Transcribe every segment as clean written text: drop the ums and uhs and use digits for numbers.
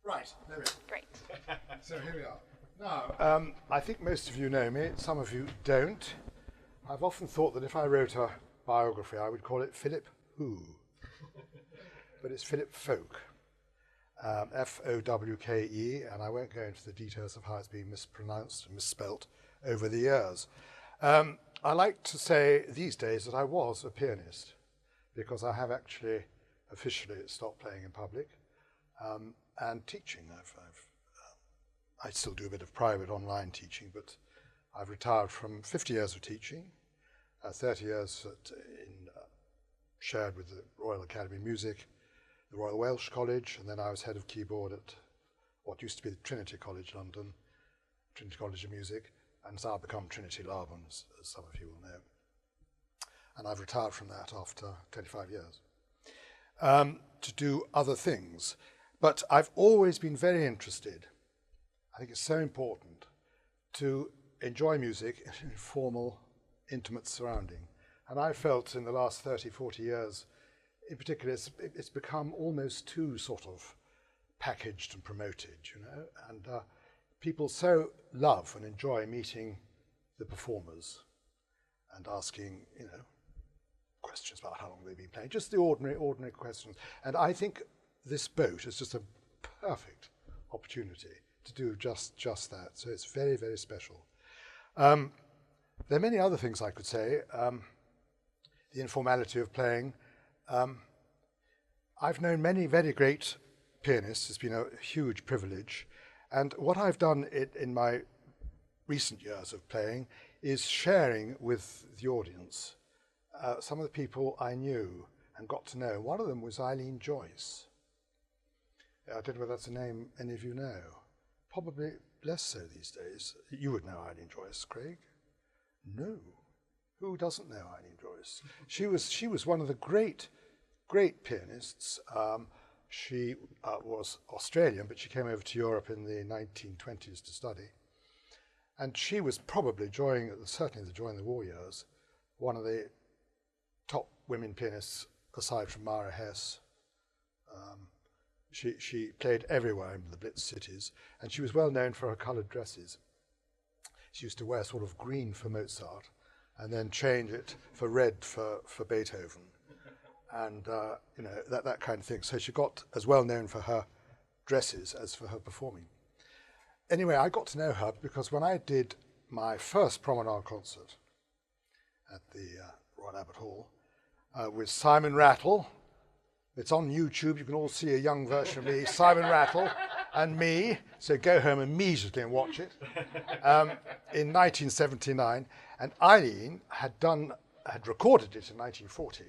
Right, there we are. Great. So here we are. Now, I think most of you know me, some of you don't. I've often thought that if I wrote a biography, I would call it Philip Who. But it's Philip Fowke, F-O-W-K-E, and I won't go into the details of how it's been mispronounced and misspelt over the years. I like to say these days that I was a pianist, because I have actually officially stopped playing in public and teaching. I still do a bit of private online teaching, but I've retired from 50 years of teaching, 30 years shared with the Royal Academy of Music, the Royal Welsh College, and then I was head of keyboard at what used to be the Trinity College London, Trinity College of Music, and it's now become Trinity Laban, as some of you will know. And I've retired from that after 25 years to do other things. But I've always been very interested. I think it's so important to enjoy music in an informal, intimate surrounding. And I felt in the last 30, 40 years, in particular, it's become almost too sort of packaged and promoted, you know, and people so love and enjoy meeting the performers and asking, you know, questions about how long they've been playing, just the ordinary questions. And I think this boat is just a perfect opportunity to do just that. So it's very, very special. There are many other things I could say. The informality of playing. I've known many very great pianists. It's been a huge privilege. And what I've done in my recent years of playing is sharing with the audience some of the people I knew and got to know. One of them was Eileen Joyce. I don't know whether that's a name any of you know. Probably less so these days. You would know Eileen Joyce, Craig? No. Who doesn't know Eileen Joyce? She was one of the great pianists. She was Australian, but she came over to Europe in the 1920s to study. And she was probably, certainly during the war years, one of the top women pianists, aside from Mara Hess. She played everywhere in the Blitz cities, and she was well known for her coloured dresses. She used to wear sort of green for Mozart, and then change it for red for Beethoven, and you know, that kind of thing. So she got as well known for her dresses as for her performing. Anyway, I got to know her because when I did my first promenade concert at the Royal Albert Hall with Simon Rattle. It's on YouTube. You can all see a young version of me, Simon Rattle, and me. So go home immediately and watch it. In 1979, and Eileen had recorded it in 1940,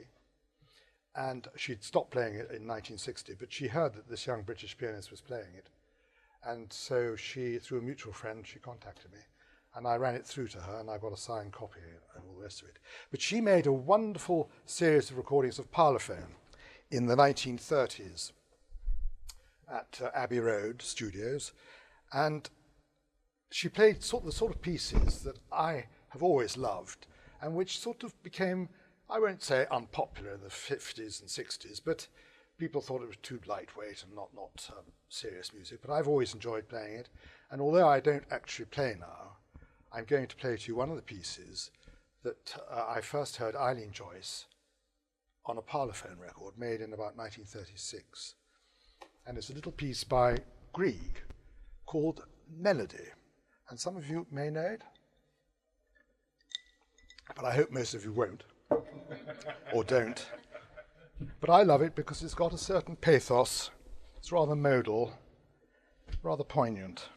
and she'd stopped playing it in 1960. But she heard that this young British pianist was playing it, and so she, through a mutual friend, she contacted me, and I ran it through to her, and I got a signed copy and all the rest of it. But she made a wonderful series of recordings of parlophone in the 1930s at Abbey Road Studios, and she played the sort of pieces that I have always loved, and which sort of became, I won't say unpopular in the 50s and 60s, but people thought it was too lightweight and not serious music, but I've always enjoyed playing it. And although I don't actually play now, I'm going to play to you one of the pieces that I first heard Eileen Joyce on a parlophone record made in about 1936. And it's a little piece by Grieg called Melody. And some of you may know it, but I hope most of you won't, or don't. But I love it because it's got a certain pathos. It's rather modal, rather poignant.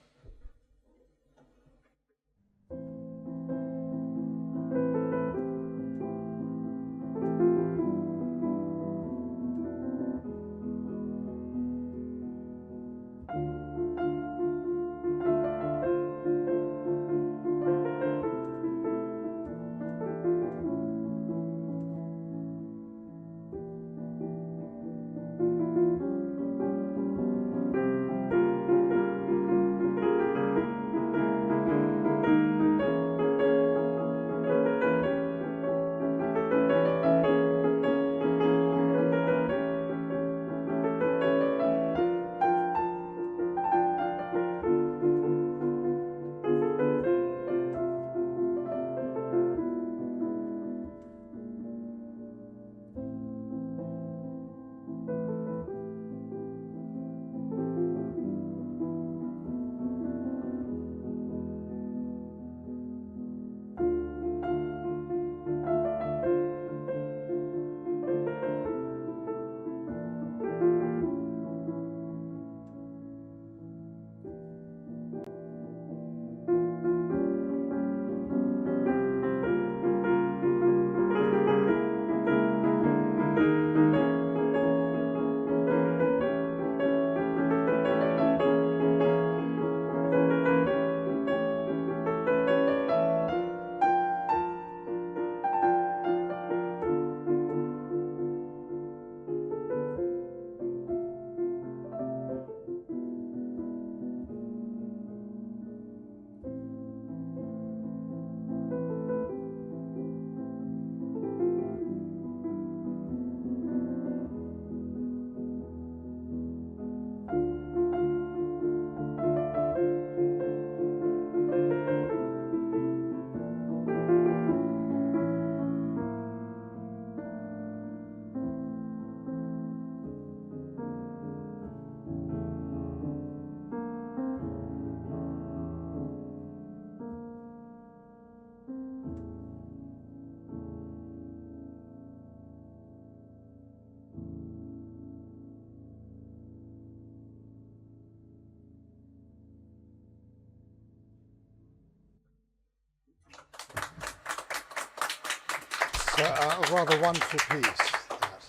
a rather wonderful piece. That.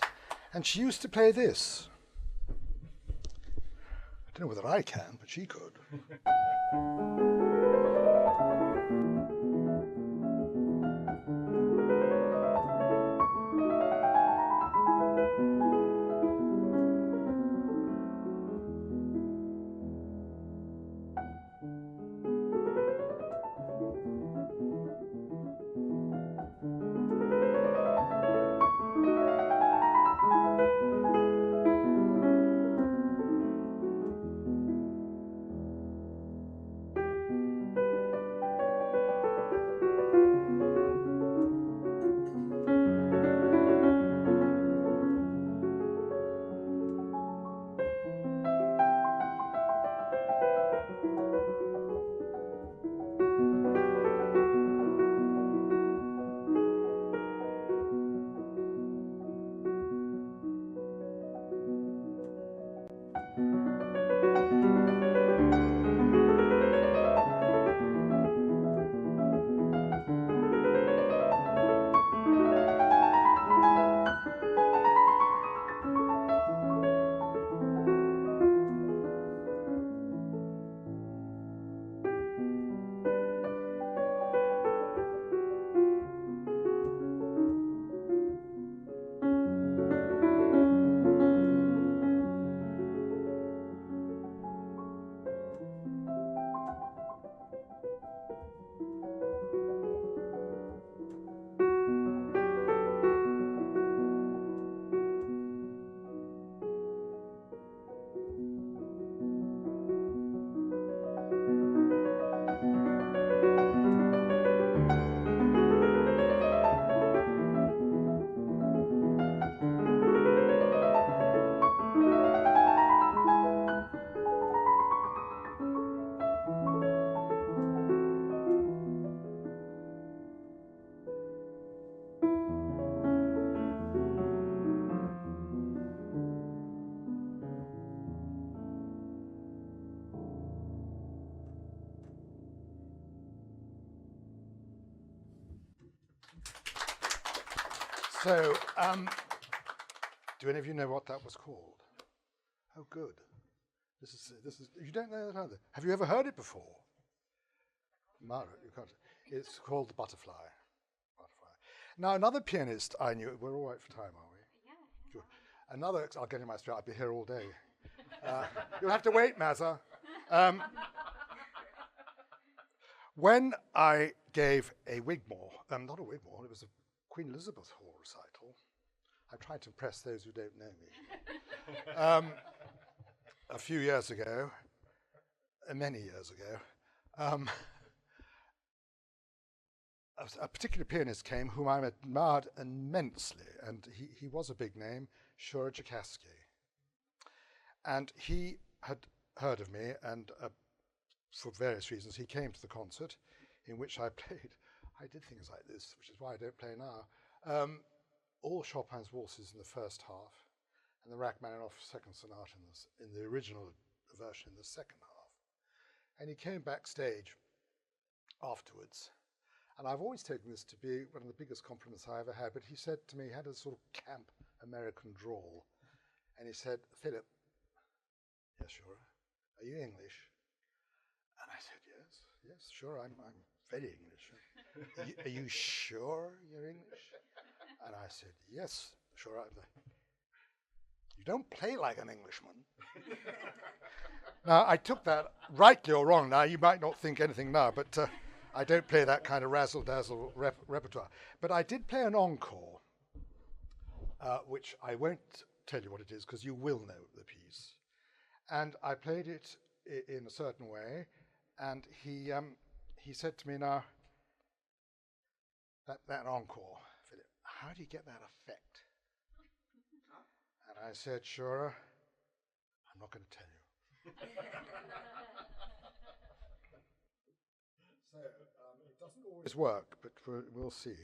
And she used to play this. I don't know whether I can, but she could. So, do any of you know what that was called? Oh, good. This is. You don't know that either. Have you ever heard it before? Mara, you can't. It's called the Butterfly. Butterfly. Now, another pianist I knew. We're all right for time, are we? Yeah. Good. Another. I'll get in my stride. I'll be here all day. You'll have to wait, Mazza. When I gave a Wigmore, not a Wigmore, it was a Queen Elizabeth Hall recital. I'm trying to impress those who don't know me. A few years ago, many years ago, a particular pianist came whom I admired immensely, and he was a big name, Shura Jakaski. And he had heard of me, and for various reasons, he came to the concert in which I played. I did things like this, which is why I don't play now. All Chopin's waltzes in the first half, and the Rachmaninoff second sonata in the original version in the second half. And he came backstage afterwards, and I've always taken this to be one of the biggest compliments I ever had, but he said to me, he had a sort of camp American drawl, and he said, "Philip, yes, sure, are you English?" And I said, yes, sure, I'm very English. Are you sure you're English? And I said, yes, sure. You don't play like an Englishman. Now, I took that rightly or wrong. Now, you might not think anything now, but I don't play that kind of razzle-dazzle repertoire. But I did play an encore, which I won't tell you what it is, because you will know the piece. And I played it in a certain way, and he said to me, now, that encore, Philip, how do you get that effect? And I said, sure, I'm not going to tell you. So it doesn't always work, but we'll see.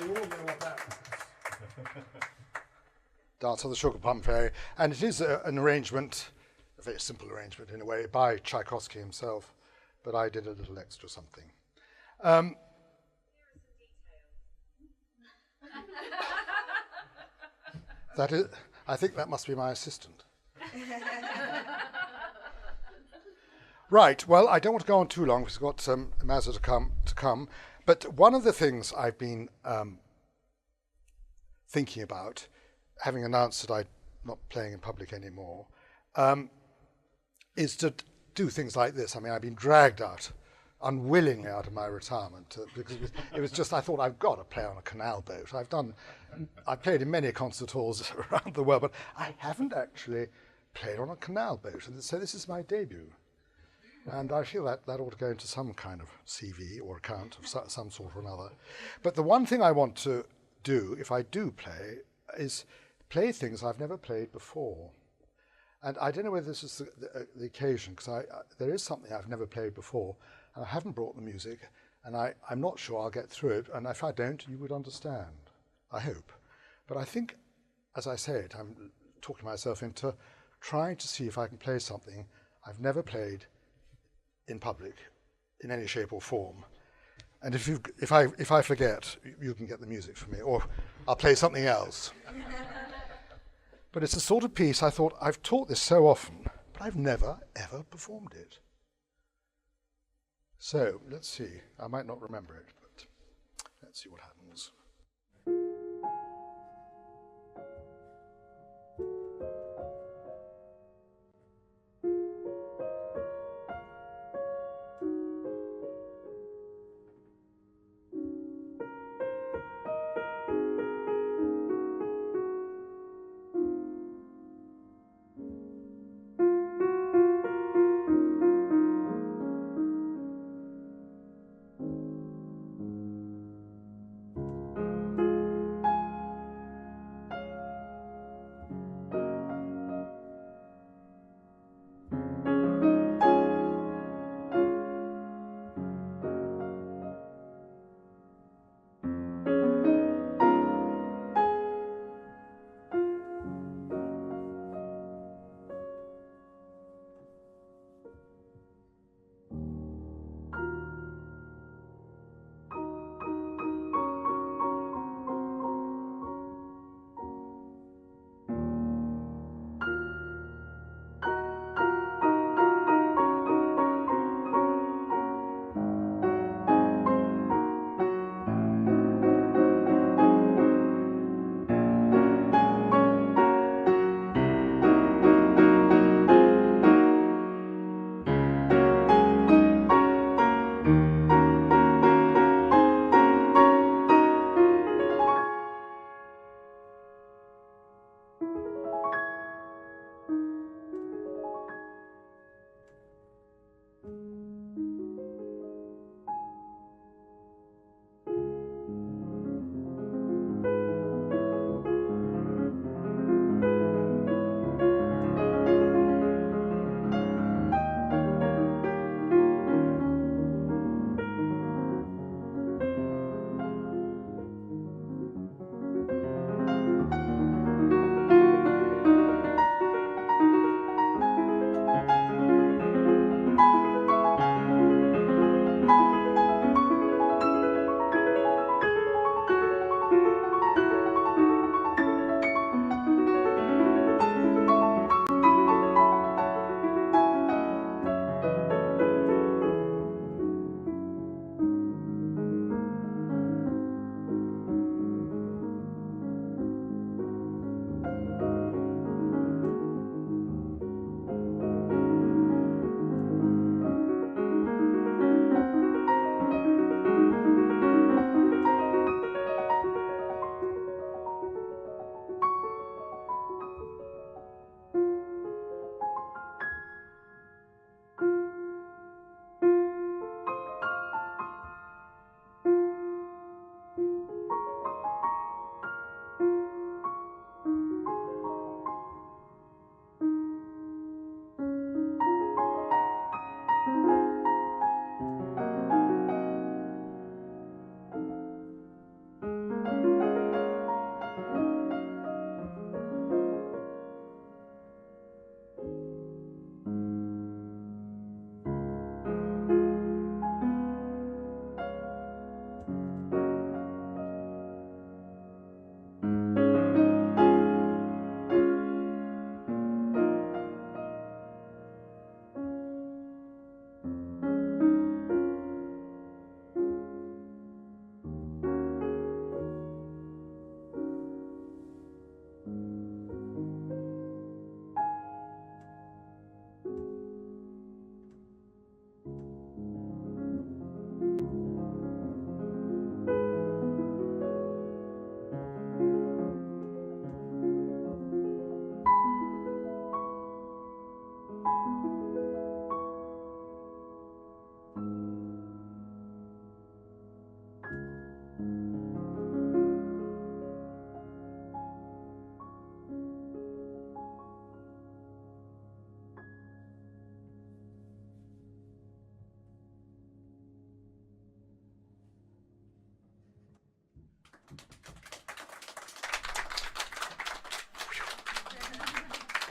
you all know what that means. Dance of the Sugar Plum Fairy. And it is an arrangement, a very simple arrangement in a way, by Tchaikovsky himself, but I did a little extra something. That is, I think that must be my assistant. Right, well, I don't want to go on too long because we've got Mazza to come. But one of the things I've been thinking about, having announced that I'm not playing in public anymore, is to do things like this. I mean, I've been dragged out, unwillingly out of my retirement, because it was just, I thought, I've got to play on a canal boat. I've played in many concert halls around the world, but I haven't actually played on a canal boat. And so this is my debut. And I feel that ought to go into some kind of CV or account of some sort or another. But the one thing I want to do, if I do play, is play things I've never played before. And I don't know whether this is the occasion, because there is something I've never played before, and I haven't brought the music, and I'm not sure I'll get through it, and if I don't, you would understand, I hope. But I think, as I said, I'm talking myself into trying to see if I can play something I've never played in public, in any shape or form. And if I forget, you can get the music for me, or I'll play something else. But it's a sort of piece I thought, I've taught this so often, but I've never, ever performed it. So, let's see. I might not remember it, but let's see what happens.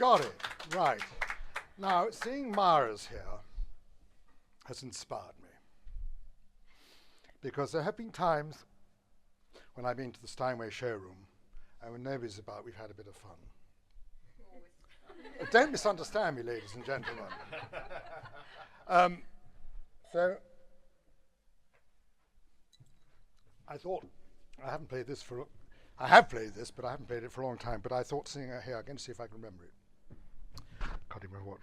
Got it. Right. Now, seeing Myers here has inspired me, because there have been times when I've been to the Steinway showroom, and when nobody's about, we've had a bit of fun. Don't misunderstand me, ladies and gentlemen. So, I thought, I have played this, but I haven't played it for a long time, but I thought singing it here, I'm going to see if I can remember it. Can't even remember what.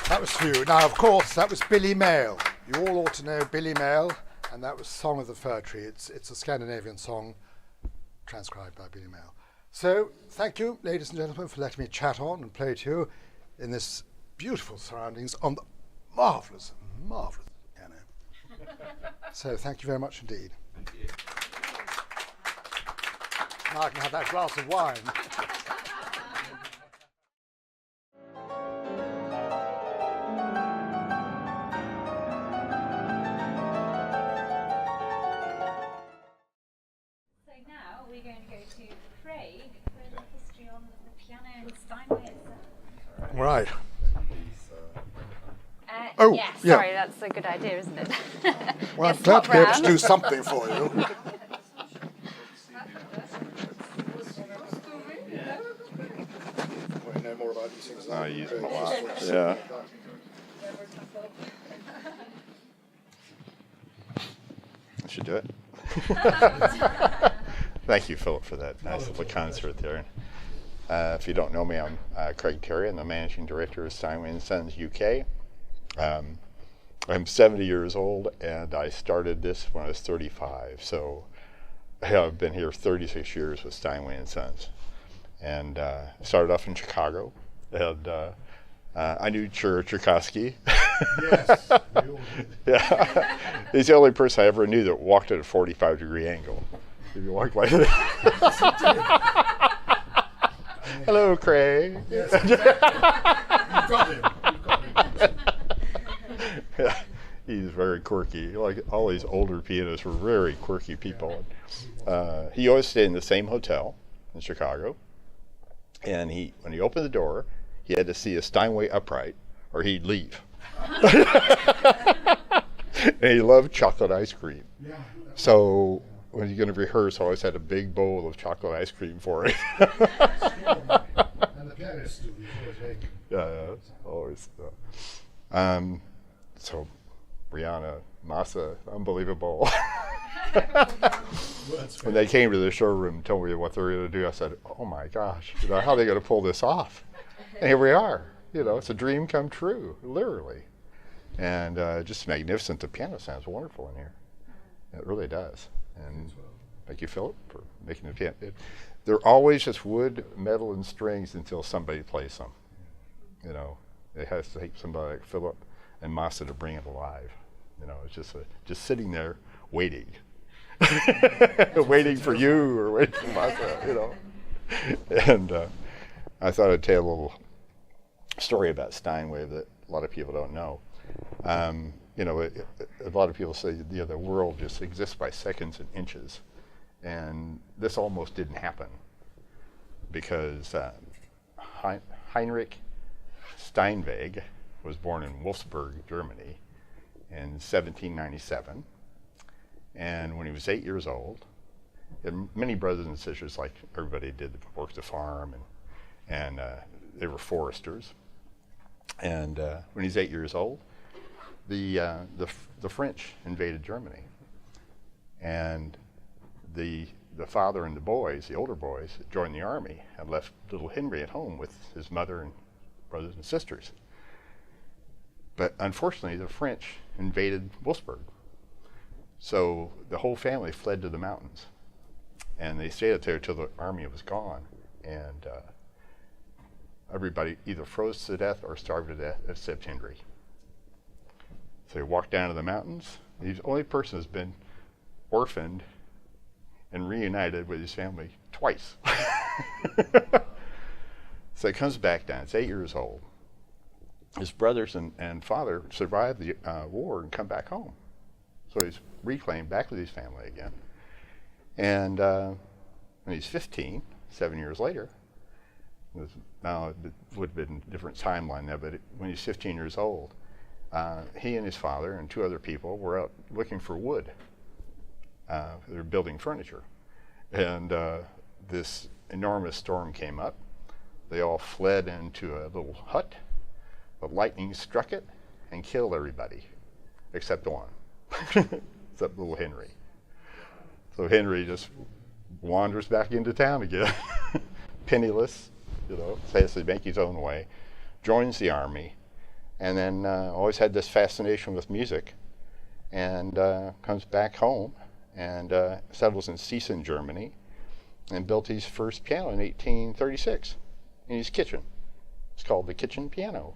That was for you. Now, of course, that was Billy Mayle. You all ought to know Billy Mayle, and that was Song of the Fir Tree. It's a Scandinavian song transcribed by Billy Mayle. So, thank you, ladies and gentlemen, for letting me chat on and play to you in this beautiful surroundings on the marvellous piano. So, thank you very much indeed. Thank you. Now I can have that glass of wine. We're going to go to Craig for the history on the piano and Steinway itself. Right. Yes, sorry, that's a good idea, isn't it? Well, I'm glad to be able to do something for you. We know more about these things. I use them a lot. Yeah. I should do it. Thank you, Philip, for that nice little concert there. If you don't know me, I'm Craig Terry. I'm the managing director of Steinway & Sons UK. I'm 70 years old, and I started this when I was 35. So I've been here 36 years with Steinway & Sons. And started off in Chicago. And I knew Tchaikovsky. Yes. Yeah. He's the only person I ever knew that walked at a 45-degree angle. If you walk like that. Hello, Craig. Yes, exactly. You've got him. Yeah, he's very very quirky. Like all these older pianists were very quirky people. He always stayed in the same hotel in Chicago, and when he opened the door, he had to see a Steinway upright, or he'd leave. And he loved chocolate ice cream. So when you're going to rehearse, I always had a big bowl of chocolate ice cream for him. And the pianist was always very good. Yeah, always. So Brianna, Massa, unbelievable. When they came to the showroom and told me what they were going to do, I said, "Oh my gosh, how are they going to pull this off?" And here we are. It's a dream come true, literally. And just magnificent. The piano sounds wonderful in here. It really does. And thank you, Philip, for making the piano. They're always just wood, metal, and strings until somebody plays them. It has to take somebody like Philip and Massa to bring it alive. It's just sitting there waiting. Waiting for you or waiting for Massa, And I thought I'd tell a little story about Steinway that a lot of people don't know. A lot of people say the world just exists by seconds and inches, and this almost didn't happen because Heinrich Steinberg was born in Wolfsburg, Germany, in 1797, and when he was 8 years old, he had many brothers and sisters, like everybody did, worked the farm, and they were foresters. And when he was 8 years old, the French invaded Germany, and the father and the boys, the older boys, joined the army and left little Henry at home with his mother and brothers and sisters. But unfortunately, the French invaded Wolfsburg, so the whole family fled to the mountains, and they stayed up there till the army was gone, and everybody either froze to death or starved to death except Henry. So he walked down to the mountains. He's the only person who's been orphaned and reunited with his family twice. So he comes back down. He's 8 years old. His brothers and father survived the war and come back home. So he's reclaimed back with his family again. And when he's 15, 7 years later, now it would have been a different timeline there, but when he's 15 years old, he and his father and two other people were out looking for wood. They were building furniture. And this enormous storm came up. They all fled into a little hut. The lightning struck it and killed everybody, except one, except little Henry. So Henry just wanders back into town again, penniless, has to make his own way, joins the army, and then always had this fascination with music, and comes back home and settles in Seesen, Germany, and built his first piano in 1836 in his kitchen. It's called the kitchen piano.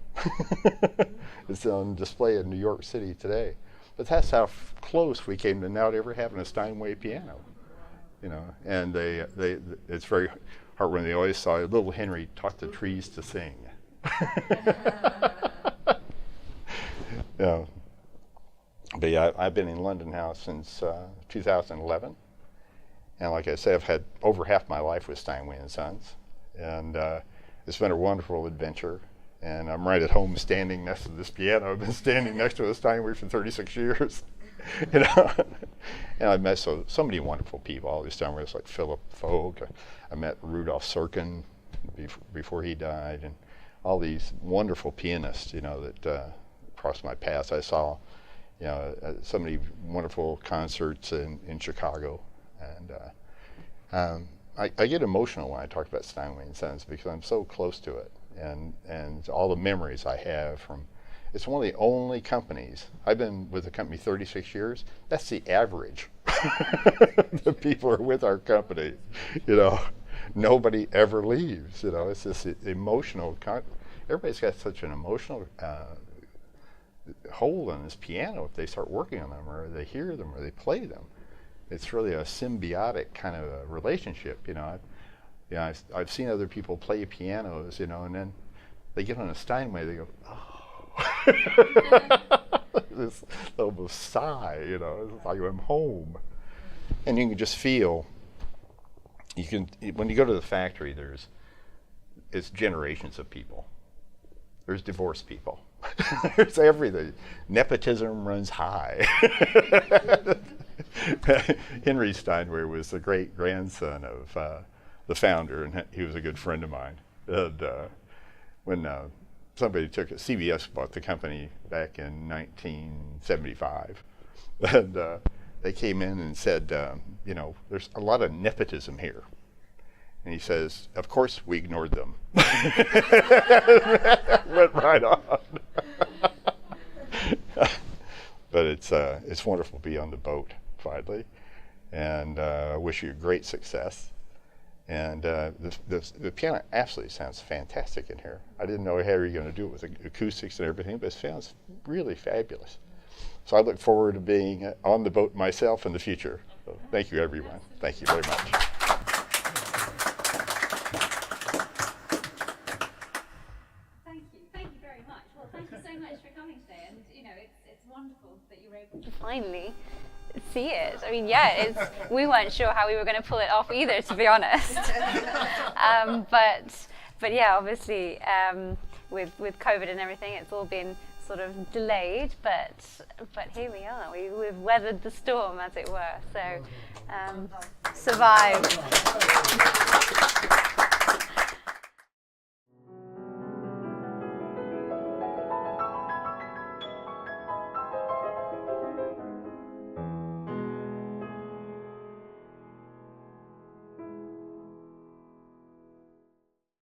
It's on display in New York City today. But that's how close we came to now ever having a Steinway piano. And it's very heartwarming. They always saw little Henry taught the trees to sing. But yeah, I've been in London House since 2011. And like I said, I've had over half my life with Steinway and Sons. And it's been a wonderful adventure. And I'm right at home standing next to this piano. I've been standing next to a Steinway for 36 years. And I've met so many wonderful people, all these Steinways, like Philip Fowke. I met Rudolf Serkin before he died, and all these wonderful pianists, that crossed my path. I saw, so many wonderful concerts in Chicago. And I get emotional when I talk about Steinway and Sons because I'm so close to it, and all the memories I have from. It's one of the only companies. I've been with the company 36 years. That's the average. The people are with our company. Nobody ever leaves. It's this emotional. Everybody's got such an emotional hold on this piano if they start working on them, or they hear them, or they play them. It's really a symbiotic kind of a relationship. I've seen other people play pianos, and then they get on a Steinway. They go, oh. this little sigh, you know, it's like I'm home. And you can just feel, when you go to the factory, it's generations of people. There's divorced people. There's everything. Nepotism runs high. Henry Steinway was the great grandson of the founder, and he was a good friend of mine. And when somebody CBS bought the company back in 1975, and they came in and said, you know, there's a lot of nepotism here. And he says, of course we ignored them. Went right on. But it's wonderful to be on the boat finally, and I wish you great success. And the piano absolutely sounds fantastic in here. I didn't know how you were going to do it with acoustics and everything, but it sounds really fabulous. So I look forward to being on the boat myself in the future. So thank you, everyone. Thank you very much. Thank you very much. Well, thank you so much for coming today. And you know, it's wonderful that you were able to finally see it. I mean, yeah, we weren't sure how we were going to pull it off either, to be honest. But yeah, obviously with COVID and everything, it's all been sort of delayed. But here we are. We've weathered the storm, as it were. So survived.